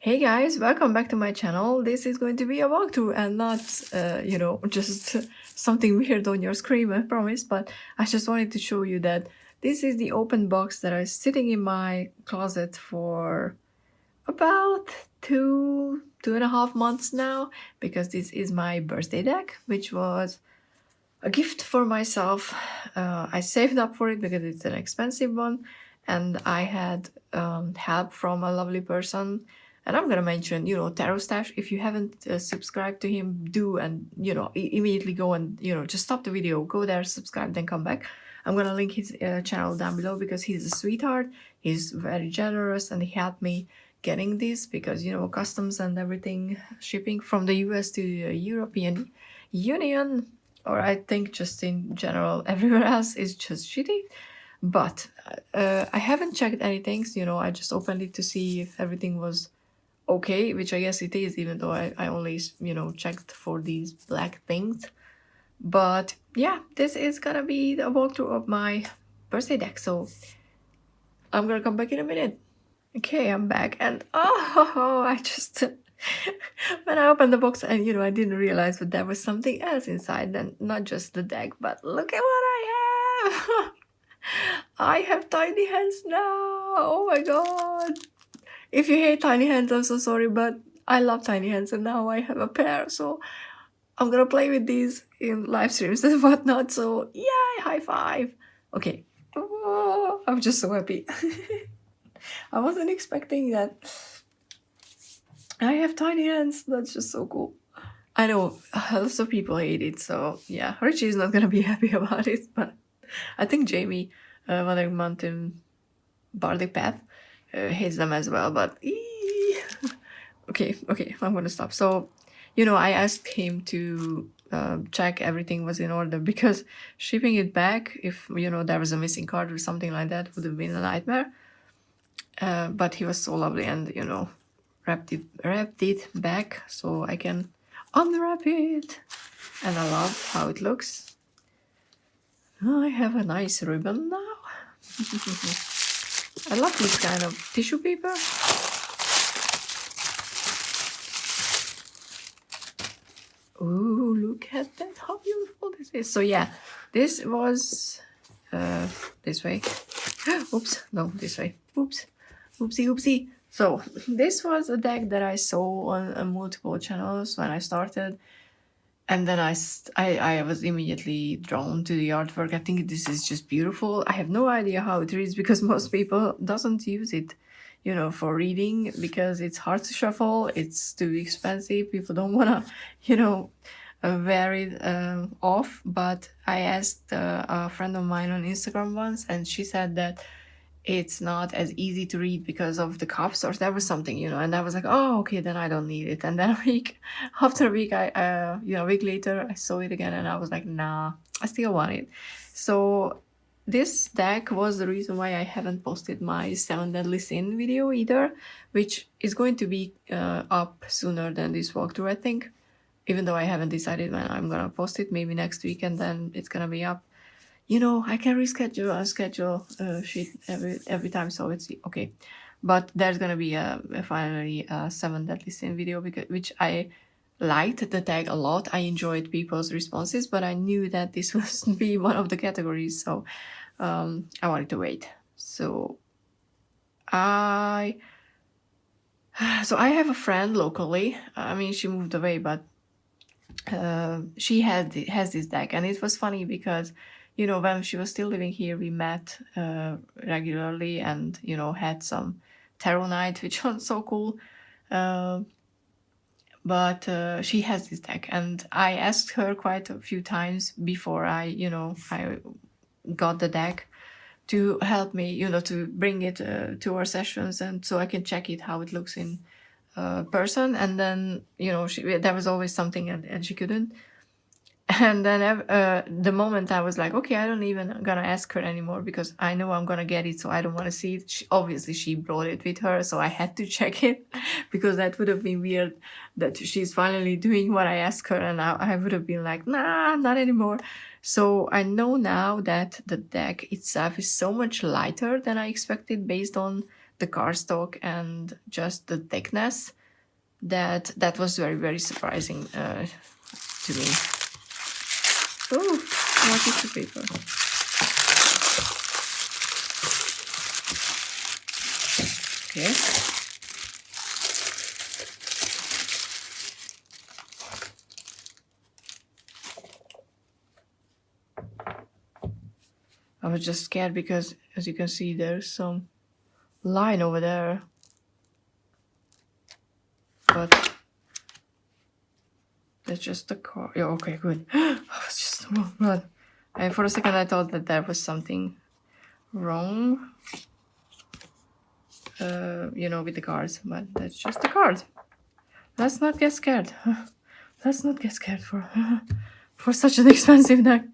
Hey guys, welcome back to my channel. This is going to be a walkthrough and not, just something weird on your screen, I promise. But I just wanted to show you that this is the open box that is sitting in my closet for about two and a half months now, because this is my birthday deck, which was a gift for myself. I saved up for it because it's an expensive one, and I had help from a lovely person. And I'm gonna mention, Tarot Stash. If you haven't subscribed to him, do, and immediately go and just stop the video, go there, subscribe, then come back. I'm gonna link his channel down below because he's a sweetheart. He's very generous, and he helped me getting this because customs and everything, shipping from the US to the European Union, or I think just in general everywhere else, is just shitty. But I haven't checked anything, I just opened it to see if everything was okay, which I guess it is, even though I only checked for these black things. But yeah, this is gonna be the walkthrough of my birthday deck, so I'm gonna come back in a minute. Okay, I'm back, and I just when I opened the box, and I didn't realize that there was something else inside, and not just the deck, but look at what I have. I have tiny hands now. Oh my god. If you hate tiny hands, I'm so sorry, but I love tiny hands, and now I have a pair, so I'm gonna play with these in live streams and whatnot. So yay, high five. Okay. Oh, I'm just so happy. I wasn't expecting that. I have tiny hands. That's just so cool. I know lots of people hate it, so yeah, Richie is not gonna be happy about it, but I think Jamie, Wandering Mountain Bardic Path, hates them as well, but okay, I'm gonna stop. So, I asked him to check everything was in order, because shipping it back, if there was a missing card or something like that, would have been a nightmare. But he was so lovely, and wrapped it back so I can unwrap it, and I love how it looks. I have a nice ribbon now. I love this kind of tissue paper. Oh, look at that, how beautiful this is. So yeah, this was this way. Oops, no, this way. Oops, oopsie. So this was a deck that I saw on multiple channels when I started, and then I was immediately drawn to the artwork. I think this is just beautiful. I have no idea how it reads, because most people doesn't use it, for reading, because it's hard to shuffle, it's too expensive, people don't wanna, wear it off. But I asked a friend of mine on Instagram once, and she said that it's not as easy to read because of the cups, or there was something, and I was like, oh, okay, then I don't need it. And then after a week, a week later, I saw it again, and I was like, nah, I still want it. So this deck was the reason why I haven't posted my 7 Deadly Sin video either, which is going to be up sooner than this walkthrough, I think, even though I haven't decided when I'm gonna post it. Maybe next week, and then it's gonna be up. I can reschedule and schedule shit every time, so it's okay. But there's gonna be finally a 7 Deadly Sin video, which I liked the tag a lot. I enjoyed people's responses, but I knew that this was be one of the categories, so I wanted to wait. So I have a friend locally. I mean, she moved away, but she has this deck, and it was funny because when she was still living here, we met regularly, and had some tarot night, which was so cool. But she has this deck, and I asked her quite a few times before I got the deck, to help me, to bring it to our sessions, and so I can check it how it looks in person. And then there was always something, and she couldn't. And then the moment I was like, okay, I don't even gonna ask her anymore, because I know I'm gonna get it, so I don't want to see it. Obviously she brought it with her, so I had to check it, because that would have been weird that she's finally doing what I asked her, and I would have been like, nah, not anymore. So I know now that the deck itself is so much lighter than I expected, based on the cardstock and just the thickness, that was very, very surprising to me. Oh, more tissue paper. Okay. I was just scared because, as you can see, there's some line over there. But that's just the card. Yeah, okay, good. I was just run. And for a second, I thought that there was something wrong, you know, with the cards. But that's just the card. Let's not get scared. Let's not get scared for such an expensive deck.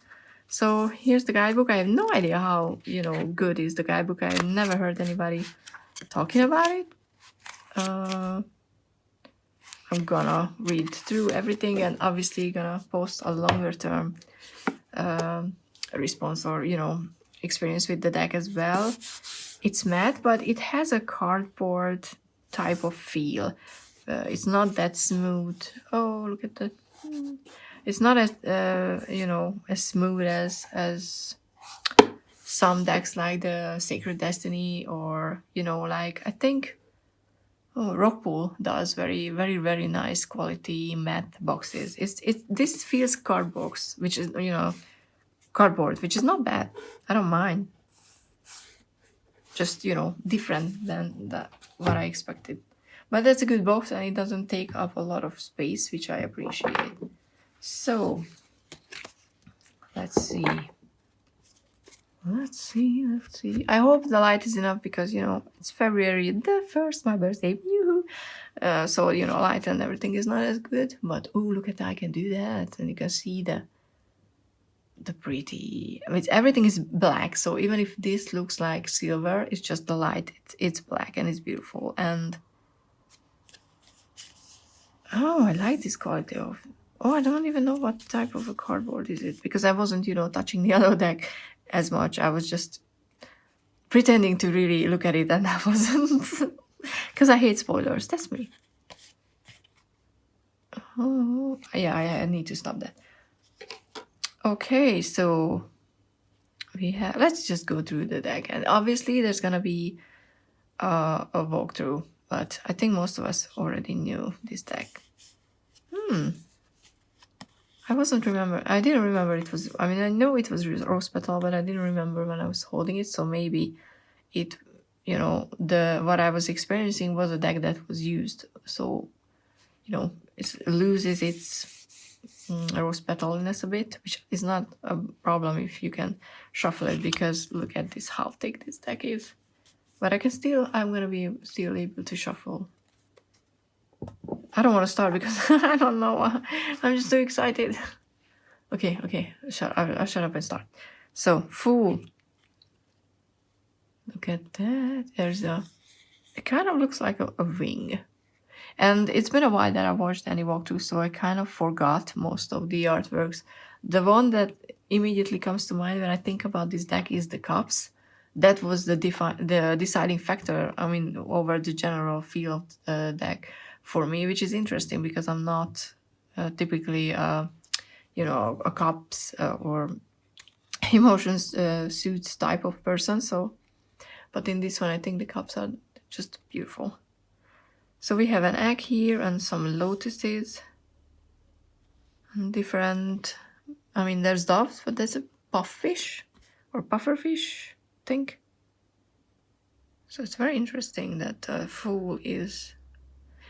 So here's the guidebook. I have no idea how, you know, good is the guidebook. I've never heard anybody talking about it. I'm gonna read through everything and obviously gonna post a longer term response or, you know, experience with the deck as well. It's matte, but it has a cardboard type of feel. It's not that smooth. Oh, look at that. It's not as you know, as smooth as some decks like the Sacred Destiny, or, you know, like I think Rockpool does very, very, very nice quality matte boxes. This feels cardboard, which is, you know, cardboard, which is not bad. I don't mind. Just, you know, different than that what I expected. But that's a good box and it doesn't take up a lot of space, which I appreciate. So let's see. Let's see. I hope the light is enough because, you know, it's February the 1st, my birthday. So, you know, light and everything is not as good. But, oh, look at that. I can do that. And you can see the pretty... I mean, everything is black. So even if this looks like silver, it's just the light. It's black and it's beautiful. And, oh, I like this quality of... Oh, I don't even know what type of a cardboard is it. Because I wasn't, you know, touching the other deck as much. I was just pretending to really look at it, and I wasn't. Because I hate spoilers. That's me. Oh, yeah, I need to stop that. Okay, so we have... Let's just go through the deck. And obviously there's gonna be a walkthrough. But I think most of us already knew this deck. I didn't remember it was... I mean, I know it was Rose Petal, but I didn't remember when I was holding it. So maybe it, you know, what I was experiencing was a deck that was used. So, you know, it loses its Rose Petaliness a bit, which is not a problem if you can shuffle it, because look at this, how thick this deck is. But I'm going to be still able to shuffle. I don't want to start because I don't know. I'm just too excited. Okay. I'll shut up and start. So, Fool. Look at that. It kind of looks like a wing. And it's been a while that I watched any walkthrough, so I kind of forgot most of the artworks. The one that immediately comes to mind when I think about this deck is the cups. That was the deciding factor, I mean, over the general feel of the deck for me, which is interesting because I'm not typically, you know, a cups or emotions suits type of person. So, but in this one, I think the cups are just beautiful. So we have an egg here and some lotuses and different... I mean, there's doves, but there's a puffish or pufferfish, I think. So it's very interesting that Fool is...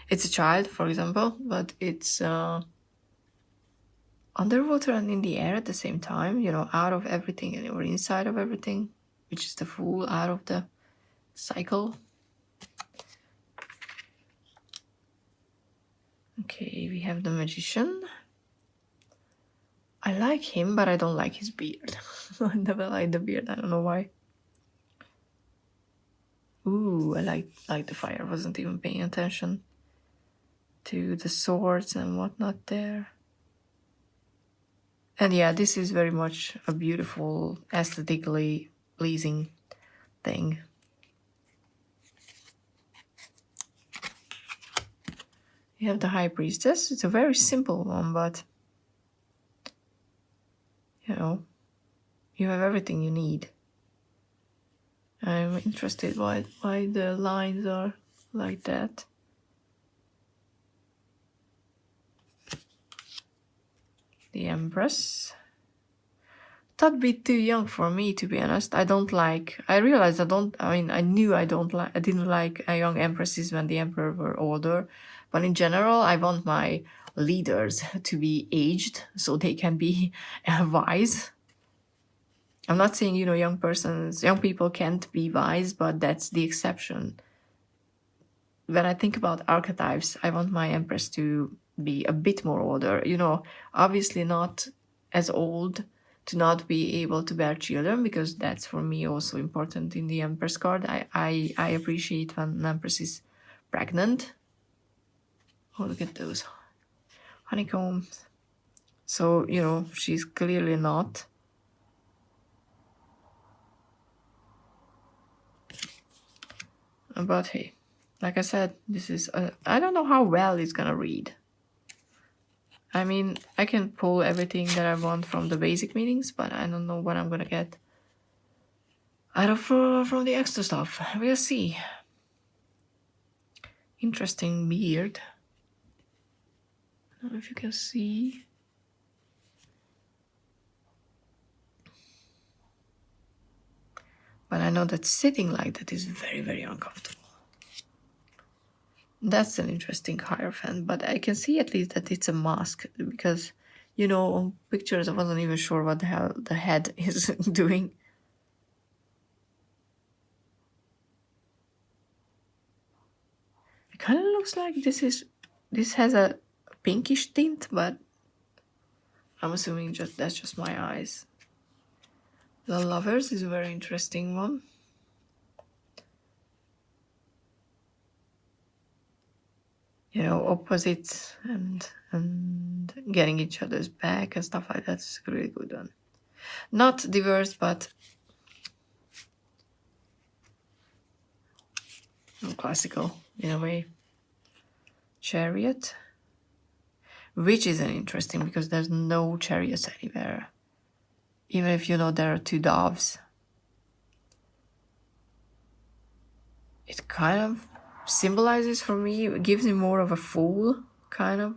It's a child, for example, but it's underwater and in the air at the same time, you know, out of everything or inside of everything, which is the Fool, out of the cycle. Okay, we have the Magician. I like him, but I don't like his beard. I never liked the beard, I don't know why. Ooh, I like the fire. I wasn't even paying attention to the swords and whatnot there. And yeah, this is very much a beautiful, aesthetically pleasing thing. We have the High Priestess. It's a very simple one, but you know, you have everything you need. I'm interested why the lines are like that. The Empress. That'd be too young for me, to be honest. I realized I knew I didn't like young empresses when the emperor were older. But in general, I want my leaders to be aged so they can be wise. I'm not saying, young people can't be wise, but that's the exception. When I think about archetypes, I want my empress to be a bit more older. Obviously not as old to not be able to bear children, because that's for me also important in the Empress card. I appreciate when an Empress is pregnant. Oh, look at those honeycombs. So, she's clearly not. But hey, like I said, this is, I don't know how well it's gonna read. I mean, I can pull everything that I want from the basic meanings, but I don't know what I'm gonna get out of from the extra stuff. We'll see. Interesting beard. I don't know if you can see. But I know that sitting like that is very, very uncomfortable. That's an interesting hierophant, but I can see at least that it's a mask, because, on pictures I wasn't even sure what the hell the head is doing. It kind of looks like this has a pinkish tint, but I'm assuming that's just my eyes. The Lovers is a very interesting one. Opposites and getting each other's back and stuff like that is a really good one. Not diverse, but classical in a way. Chariot, which is an interesting, because there's no chariots anywhere. Even if there are two doves. It kind of symbolizes for me, it gives me more of a fool kind of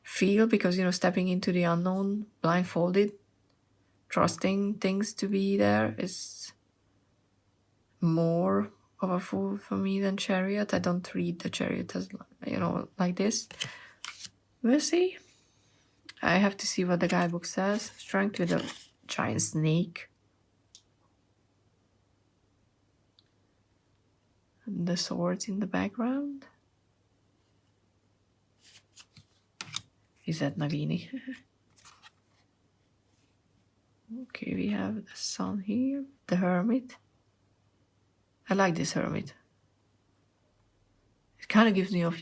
feel, because stepping into the unknown blindfolded, trusting things to be there is more of a fool for me than Chariot. I don't read the Chariot as like this. We'll see. I have to see what the guidebook says. Strength with a giant snake. The swords in the background. Is that Nagini? Okay, we have the sun here. The hermit. I like this hermit. It kind of gives me off,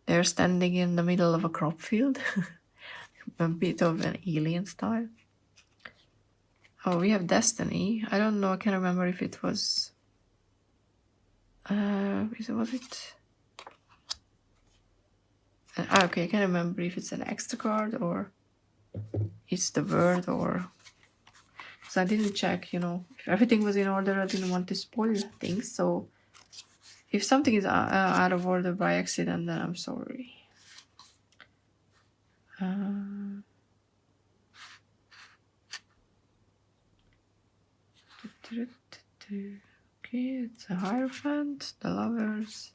they're standing in the middle of a crop field. A bit of an alien style. Oh, we have Destiny. I don't know, I can't remember if it was... was it? Okay, I can't remember if it's an extra card or it's the word, or... So I didn't check, if everything was in order. I didn't want to spoil things, so if something is out of order by accident, then I'm sorry. Okay, it's a Hierophant, the Lovers,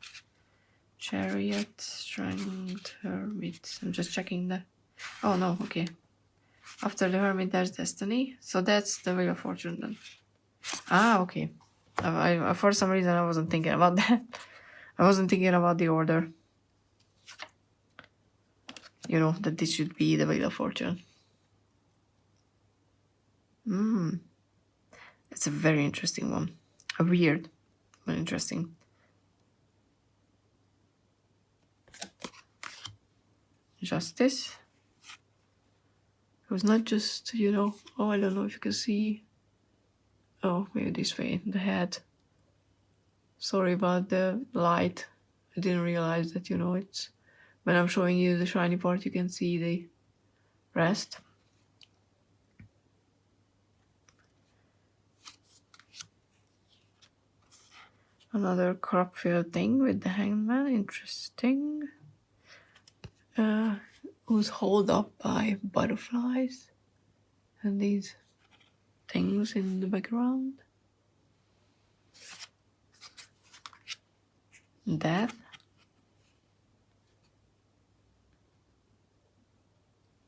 Chariot, Strength, Hermit. I'm just checking the... Oh no, okay. After the Hermit, there's Destiny. So that's the Wheel of Fortune then. Ah, okay. I for some reason, I wasn't thinking about that. I wasn't thinking about the order. That this should be the Wheel of Fortune. It's a very interesting one. A weird, but interesting. Justice. It was not just, oh, I don't know if you can see. Oh, maybe this way, the head. Sorry about the light. I didn't realize that, it's when I'm showing you the shiny part, you can see the rest. Another crop field thing with the hangman, interesting. Who's held up by butterflies and these things in the background. Death.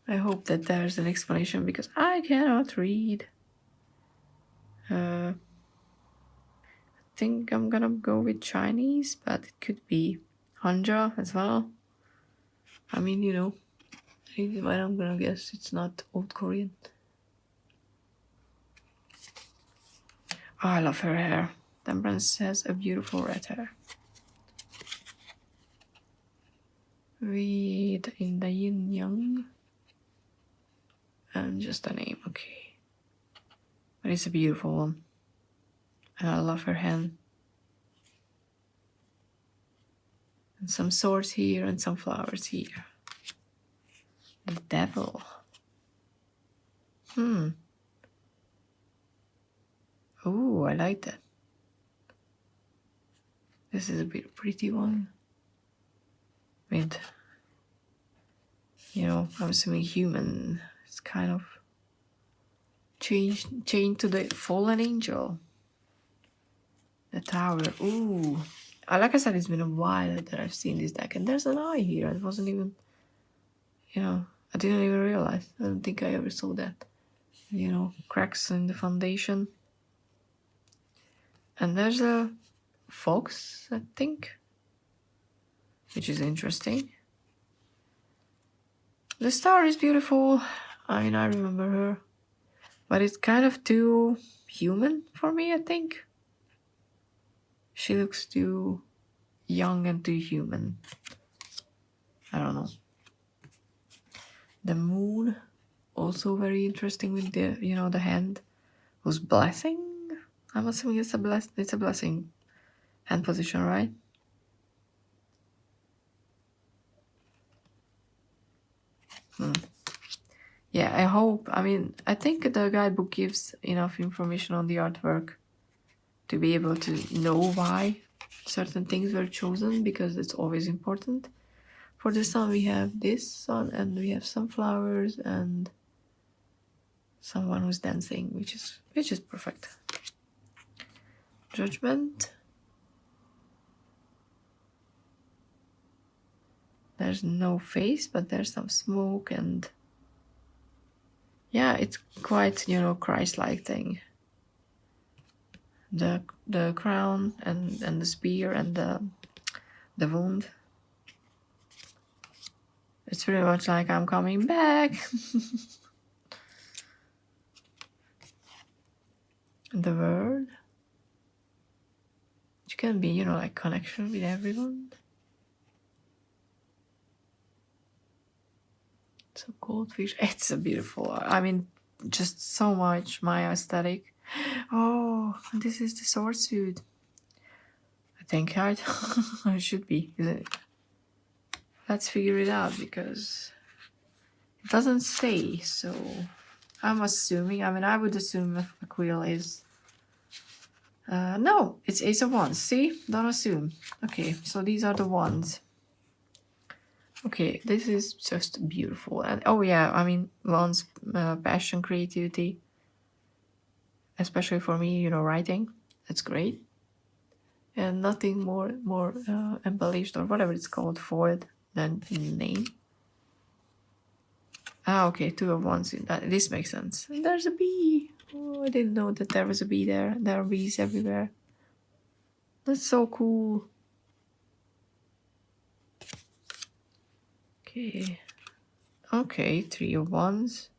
I hope that there's an explanation because I cannot read. I think I'm gonna go with Chinese, but it could be Hanja as well. I mean, but I'm gonna guess it's not Old Korean. Oh, I love her hair. Temperance has a beautiful red hair. Read in the yin yang. And just a name, okay. But it's a beautiful one. And I love her hand. And some swords here and some flowers here. The devil. Oh, I like that. This is a bit pretty one. With, I'm assuming human. It's kind of chained to the fallen angel. The tower. Ooh. Like I said, it's been a while that I've seen this deck. And there's an eye here. It wasn't even, I didn't even realize. I don't think I ever saw that. Cracks in the foundation. And there's a fox, I think. Which is interesting. The star is beautiful. I mean, I remember her. But it's kind of too human for me, I think. She looks too young and too human. I don't know. The moon, also very interesting with the, the hand who's blessing. I'm assuming it's a blessing hand position, right? Yeah, I hope. I mean, I think the guidebook gives enough information on the artwork to be able to know why certain things were chosen, because it's always important. For the sun, we have this sun, and we have some flowers and someone who's dancing, which is perfect. Judgment. There's no face, but there's some smoke, and yeah, it's quite, Christ-like thing. The crown and the spear and the wound. It's pretty much like I'm coming back. The word. Which can be, like connection with everyone. Some goldfish. It's a beautiful. I mean, just so much my aesthetic. Oh, this is the sword suit. I think it should be. Is it? Let's figure it out because it doesn't say. So I'm assuming. I mean, I would assume if a quill is. No, it's Ace of Wands. See, don't assume. Okay, so these are the wands. Okay, this is just beautiful. And oh yeah, I mean, one's passion, creativity, especially for me, writing. That's great. And nothing more embellished or whatever it's called for it than name. Ah, okay, 2 of Wands. This makes sense. And there's a bee. Oh, I didn't know that there was a bee there. There are bees everywhere. That's so cool. Okay, 3 of Wands.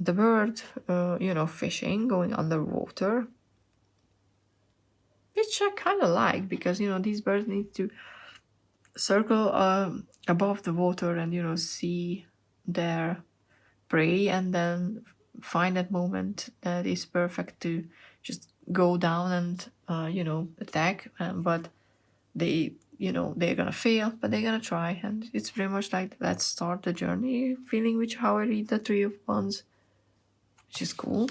The bird, fishing, going underwater. Which I kind of like because, these birds need to circle above the water and, see their prey and then find that moment that is perfect to just go down and attack, but they're gonna fail, but they're gonna try. And it's pretty much like, let's start the journey feeling, which how I read the Three of Wands, which is cool.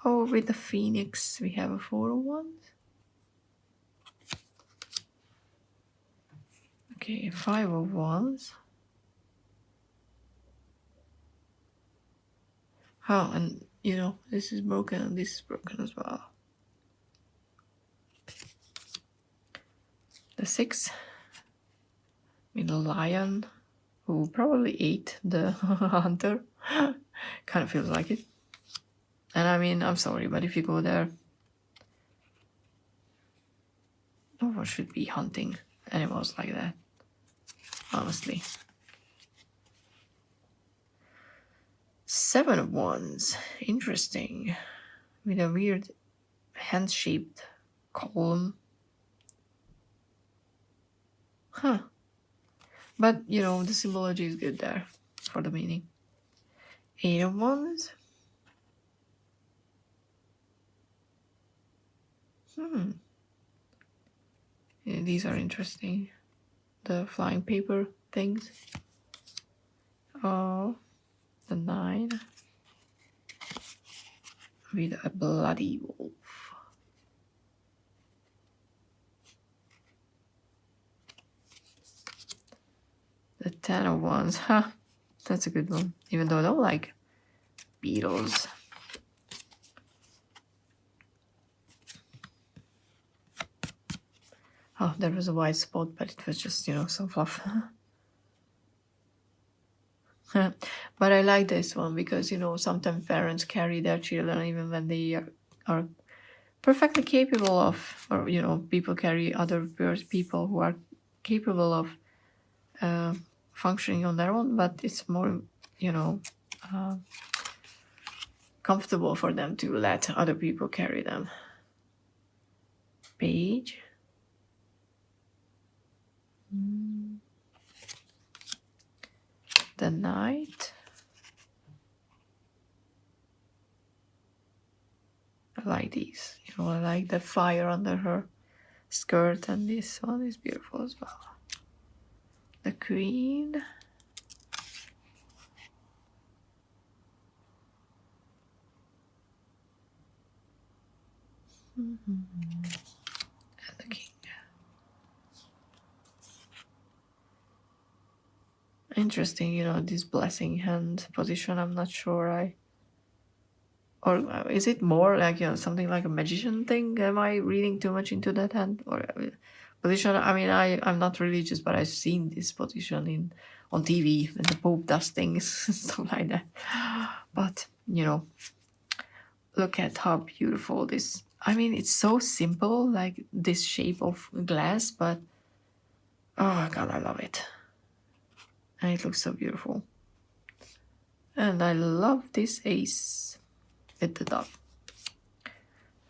Oh, with the Phoenix we have a Four of Wands. Okay, Five of Wands. Oh, and this is broken and this is broken as well. The Six with the Lion, who probably ate the hunter. Kind of feels like it. And I mean, I'm sorry, but if you go there, no one should be hunting animals like that, honestly. Seven of Wands, interesting, with a weird hand-shaped column. Huh. But, the symbology is good there for the meaning. Eight of Wands. Yeah, these are interesting. The flying paper things. Oh, the Nine. With a bloody wolf. The Ten of Wands. Huh. That's a good one. Even though I don't like beetles. Oh, there was a white spot, but it was just, some fluff. But I like this one because, sometimes parents carry their children even when they are perfectly capable of, or, people carry other people who are capable of functioning on their own, but it's more, comfortable for them to let other people carry them. Page. The Knight. I like these. I like the fire under her skirt, and this one is beautiful as well. The Queen. And the King. Interesting, this blessing hand position. I'm not sure. Or is it more like something like a magician thing? Am I reading too much into that hand or position? I mean, I'm not religious, but I've seen this position on TV when the Pope does things, stuff like that. But look at how beautiful this. I mean, it's so simple, like this shape of glass, but oh my god, I love it. And it looks so beautiful. And I love this ace at the top.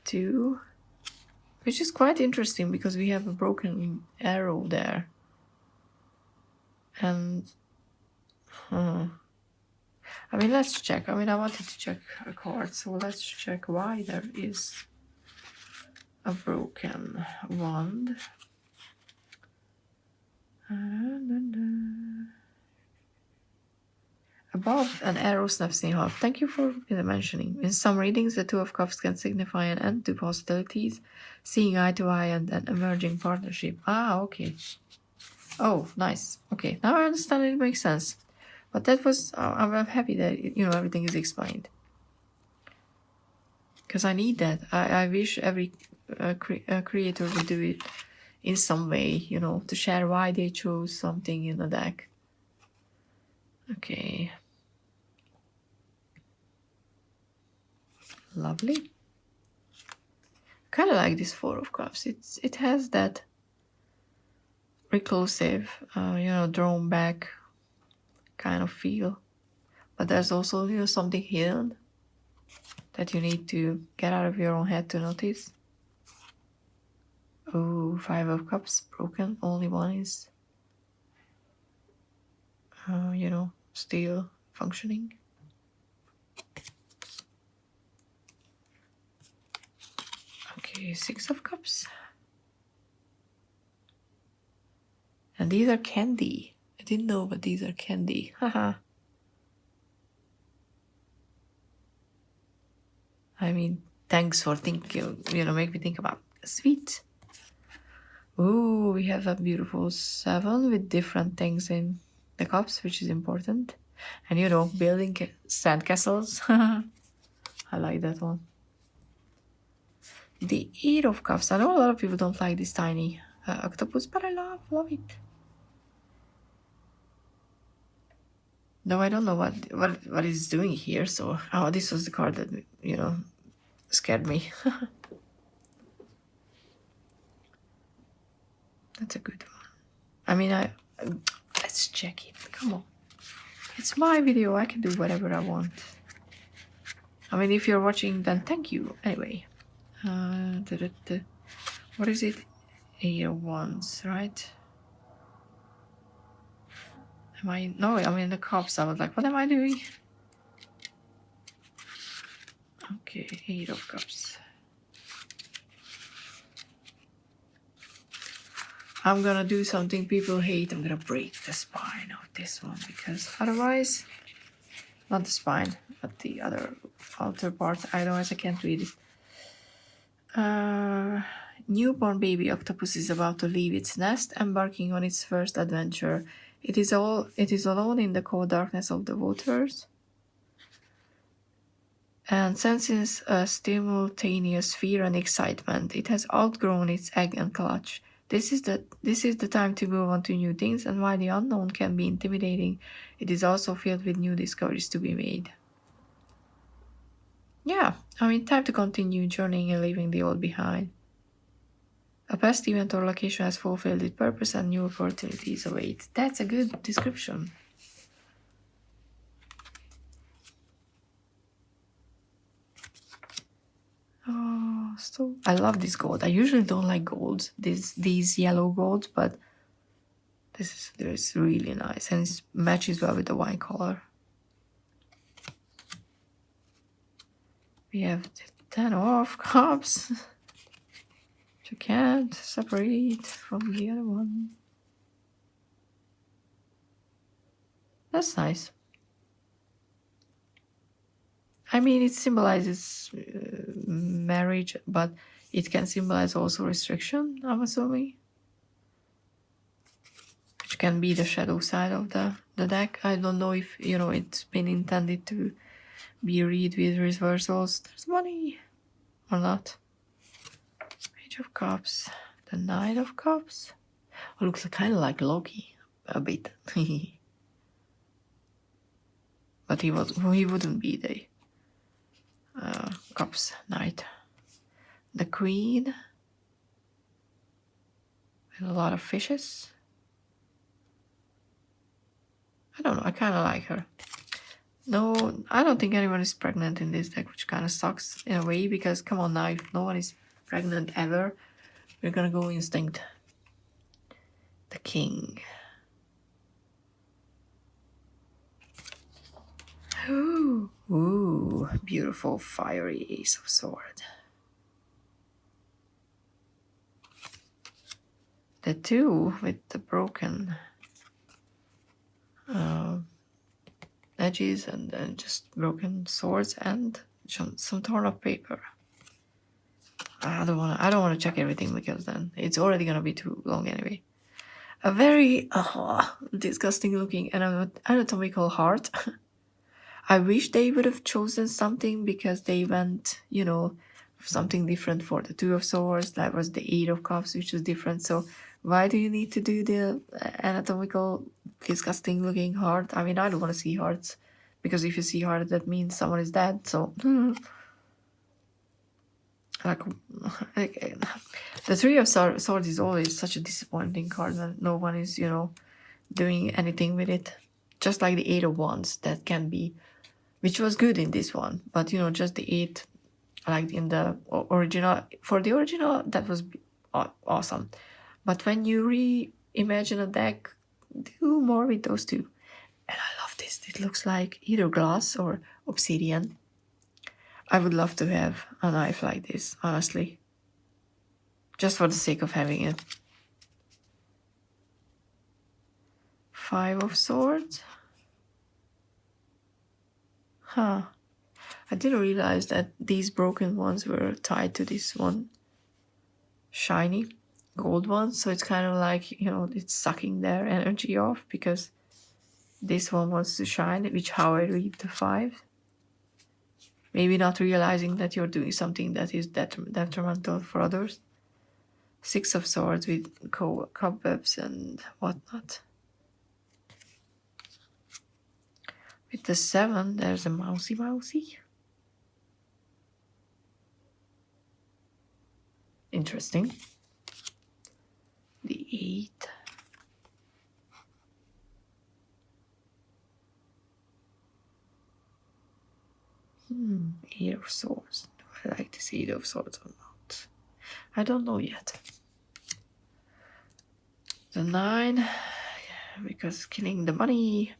Two, which is quite interesting because we have a broken arrow there. And I mean, let's check. I mean, I wanted to check a card, so let's check why there is a broken wand. Above, an arrow snaps in half. Thank you for mentioning. In some readings, the Two of Cups can signify an end to hostilities, seeing eye to eye, and an emerging partnership. Ah, okay. Oh, nice. Okay, now I understand. It makes sense. But that was, I'm happy that, everything is explained. Because I need that. I wish every creator would do it in some way, to share why they chose something in the deck. Okay. Lovely. Kind of like this Four of Cups. It has that reclusive, drawn back kind of feel. But there's also, something hidden that you need to get out of your own head to notice. Oh, Five of Cups broken. Only one is, still functioning. Okay, 6 of cups. And these are candy. I didn't know, but these are candy. Haha. I mean, thanks for thinking, make me think about sweet. Ooh, we have a beautiful 7 with different things in the cups, which is important. And building sand castles. I like that one. The 8 of cups. I know a lot of people don't like this tiny octopus, but I love it. No, I don't know what it's doing here. So, this was the card that scared me. That's a good one. I mean, let's check it. Come on, it's my video. I can do whatever I want. I mean, if you're watching, then thank you. Anyway, what is it? 8 of Wands, right? No, I'm in the cups. I was like, what am I doing? Okay, 8 of Cups. I'm gonna do something people hate. I'm gonna break the spine of this one because otherwise, not the spine, but the other outer part. Otherwise, I can't read it. Newborn baby octopus is about to leave its nest, embarking on its first adventure. It is alone in the cold darkness of the waters, and senses a simultaneous fear and excitement. It has outgrown its egg and clutch. This is the time to move on to new things, and while the unknown can be intimidating, it is also filled with new discoveries to be made. Yeah, I mean, time to continue journeying and leaving the old behind. A past event or location has fulfilled its purpose and new opportunities await. That's a good description. Oh, so I love this gold. I usually don't like golds, these yellow golds, but this is really nice and it matches well with the wine color. We have the 10 of Cups. You can't separate from the other one. That's nice. I mean, it symbolizes marriage, but it can symbolize also restriction, I'm assuming. Which can be the shadow side of the deck. I don't know if, it's been intended to be read with reversals. There's money or not. Page of Cups. The Knight of Cups. Oh, looks kind of like Loki. A bit. But he wouldn't be the Cups Knight. The Queen. And a lot of fishes. I don't know, I kind of like her. No, I don't think anyone is pregnant in this deck, which kind of sucks in a way, because come on now, if no one is pregnant ever, we're gonna go instinct. The King. Ooh, beautiful fiery Ace of Swords. The 2 with the broken edges and then just broken swords and some torn up paper. I don't want to check everything because then it's already gonna be too long anyway. A very disgusting looking anatomical heart. I wish they would have chosen something because they went, something different for the 2 of Swords. That was the 8 of Cups, which was different. So why do you need to do the anatomical, disgusting looking heart? I mean, I don't want to see hearts because if you see heart, that means someone is dead. So, like the 3 of Swords is always such a disappointing card when no one is, doing anything with it. Just like the 8 of Wands, that can be, which was good in this one, but just the 8, like in the original. For the original, that was awesome. But when you reimagine a deck, do more with those 2. And I love this. It looks like either glass or obsidian. I would love to have a knife like this, honestly. just for the sake of having it. 5 of Swords. Huh. I didn't realize that these broken ones were tied to this one shiny gold one. So it's kind of like, you know, it's sucking their energy off because this one wants to shine, which how I read the 5. Maybe not realizing that you're doing something that is detrimental for others. 6 of Swords with cobwebs and whatnot. With the 7, there's a mousy. Interesting. The 8. Eight of Swords. Do I like this 8 of Swords or not? I don't know yet. The 9, because killing the bunny.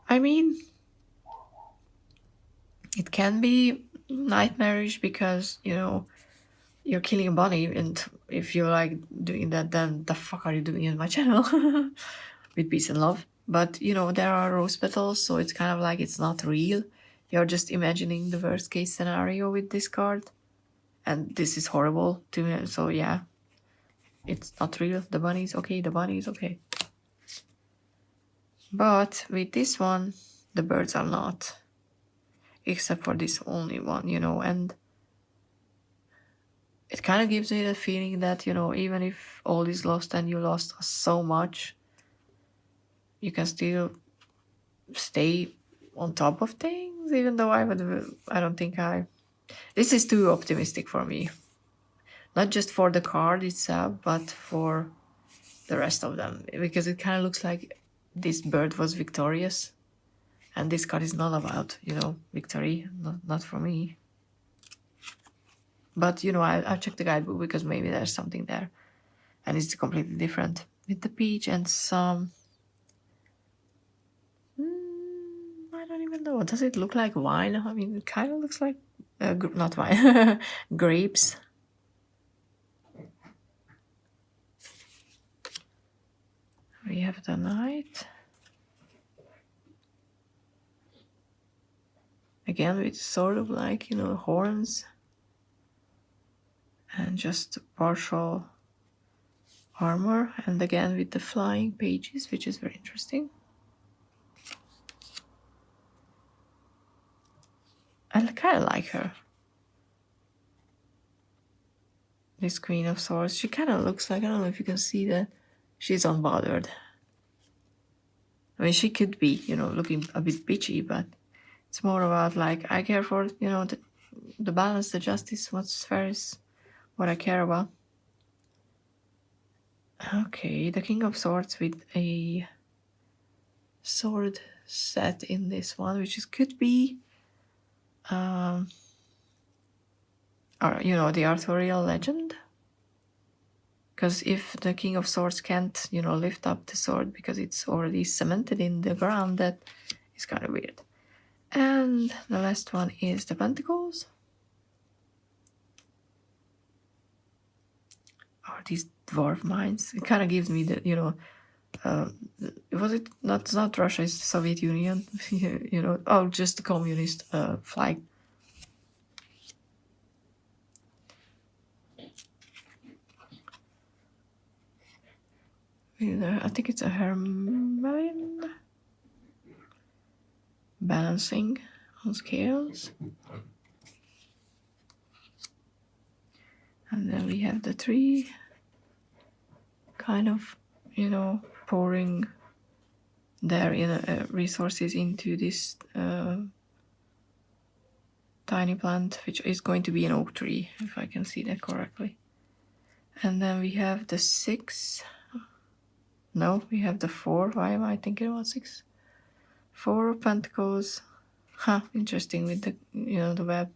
I mean, it can be nightmarish because, you know, you're killing a bunny, and if you like doing that, then the fuck are you doing in my channel? With peace and love. But, you know, there are rose petals, so it's kind of like it's not real. You're just imagining the worst case scenario with this card. And this is horrible to me, so yeah. It's not real. The bunny is okay, the bunny is okay. But with this one, the birds are not. Except for this only one, you know, and it kind of gives me the feeling that, you know, even if all is lost and you lost so much, you can still stay on top of things, even though I don't think this is too optimistic for me. Not just for the card itself, but for the rest of them, because it kind of looks like this bird was victorious. And this card is not about, you know, victory, not for me. But, you know, I'll check the guidebook because maybe there's something there. And it's completely different. With the peach and some... I don't even know. Does it look like wine? I mean, it kind of looks like... not wine. Grapes. We have the knight. Again, with sort of like, you know, horns. And just partial armor. And again, with the flying pages, which is very interesting. I kind of like her. This Queen of Swords. She kind of looks like, I don't know if you can see that, she's unbothered. I mean, she could be, you know, looking a bit bitchy, but it's more about like, I care for, you know, the balance, the justice, what's fair is what I care about. Okay, the King of Swords with a sword set in this one, which is could be, or, you know, the Arthurian legend. Because if the King of Swords can't, you know, lift up the sword because it's already cemented in the ground, that is kind of weird. And the last one is the Pentacles. Or these dwarf mines. It kind of gives me the, you know, was it not? It's not Russia, it's the Soviet Union. You know, oh, just the communist flag. I think it's a Hermelin. Balancing on scales. And then we have the 3 kind of, you know, pouring their resources into this tiny plant, which is going to be an oak tree, if I can see that correctly. And then we have the 6. No, we have the 4. Why am I thinking about 6? 4 of Pentacles. Huh, interesting with the, you know, the web.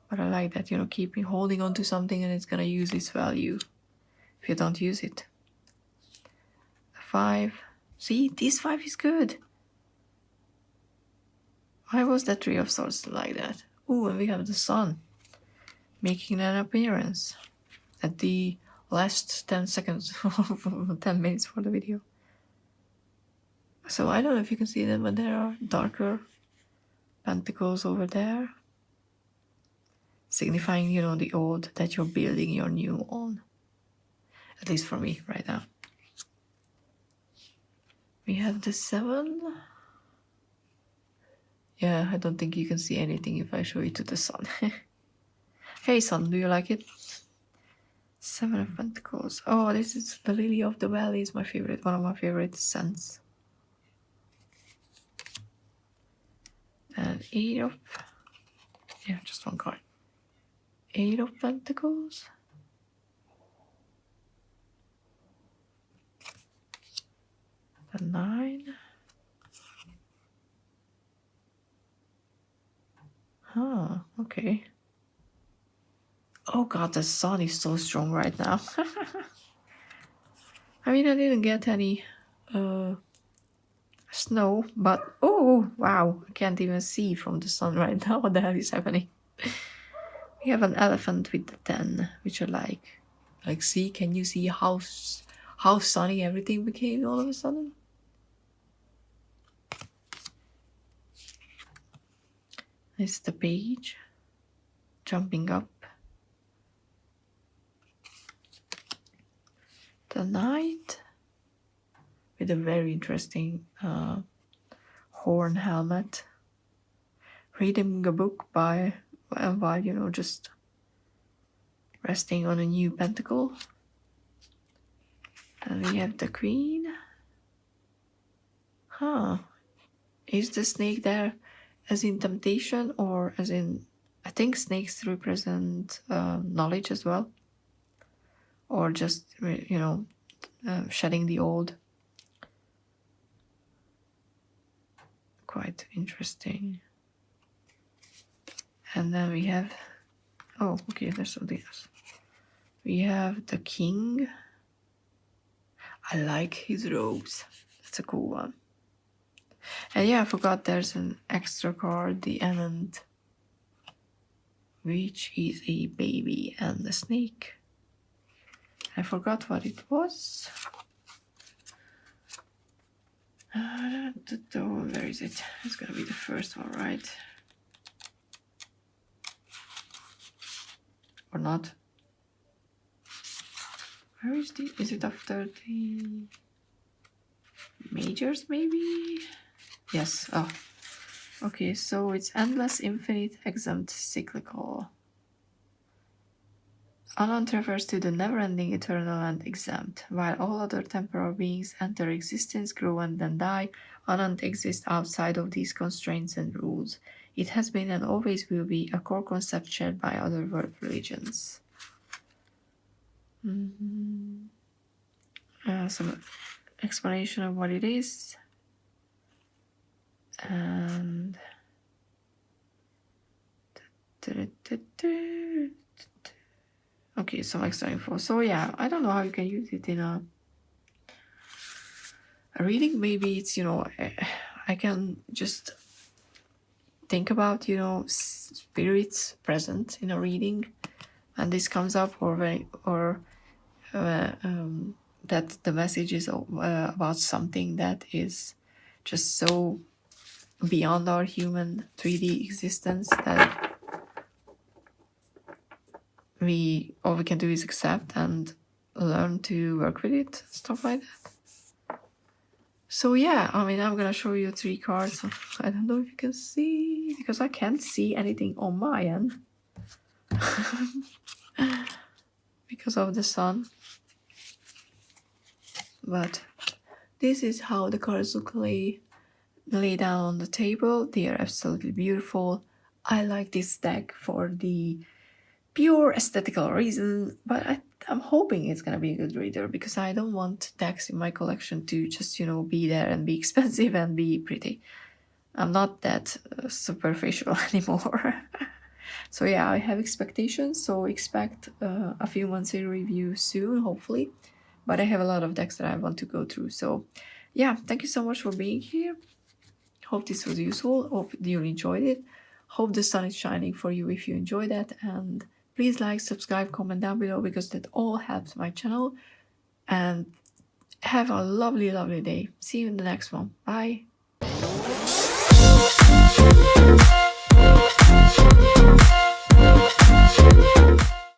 But I like that, you know, holding on to something and it's gonna use its value if you don't use it. 5. See, this 5 is good. Why was that 3 of Swords like that? Ooh, and we have the Sun. making an appearance at the last 10 seconds, 10 minutes for the video. So I don't know if you can see them, but there are darker pentacles over there, signifying, you know, the old that you're building your new on. At least for me right now. We have the 7. Yeah, I don't think you can see anything if I show it to the sun. Hey sun, do you like it? 7 of Pentacles. Oh, this is the Lily of the Valley, is my favorite, one of my favorite scents. And 8 of, yeah, just one card. 8 of Pentacles. The 9. Huh, okay. Oh god, the sun is so strong right now. I mean, I didn't get any snow, but oh wow, I can't even see from the sun right now. What the hell is happening? We have an elephant with the 10, which I like. Like, see, can you see how sunny everything became all of a sudden? It's the page jumping up. The knight with a very interesting horn helmet. Reading a book while, you know, just resting on a new pentacle. And we have the queen. Huh. Is the snake there as in temptation or as in... I think snakes represent knowledge as well. Or just, you know, shedding the old. Quite interesting. And then we have... Oh, okay, there's something else. We have the king. I like his robes. That's a cool one. And yeah, I forgot there's an extra card, the Enant, which is a baby and a snake. I forgot what it was. Where is it? It's gonna be the first one, right? Or not? Where is the... Is it after the majors, maybe? Yes. Oh. Okay, so it's endless, infinite, exempt, cyclical. Anant refers to the never-ending, eternal, and exempt. While all other temporal beings enter existence, grow, and then die, Anant exists outside of these constraints and rules. It has been and always will be a core concept shared by other world religions. Some explanation of what it is. And... Okay, some extra info. So yeah, I don't know how you can use it in a reading. Maybe it's, you know, I can just think about, you know, spirits present in a reading, and this comes up, or that the message is about something that is just so beyond our human 3D existence that all we can do is accept and learn to work with it, stuff like that. So yeah, I mean, I'm gonna show you 3 cards. I don't know if you can see, because I can't see anything on my end because of the sun. But this is how the cards look lay down on the table. They are absolutely beautiful. I like this deck for the pure aesthetical reason, but I'm hoping it's gonna be a good reader, because I don't want decks in my collection to just, you know, be there and be expensive and be pretty. I'm not that superficial anymore. So yeah, I have expectations, so expect a few months in review soon, hopefully. But I have a lot of decks that I want to go through. So yeah, thank you so much for being here. Hope this was useful. Hope you enjoyed it. Hope the sun is shining for you if you enjoyed that. And Please like, subscribe, comment down below because that all helps my channel. And have a lovely, lovely day. See you in the next one. Bye.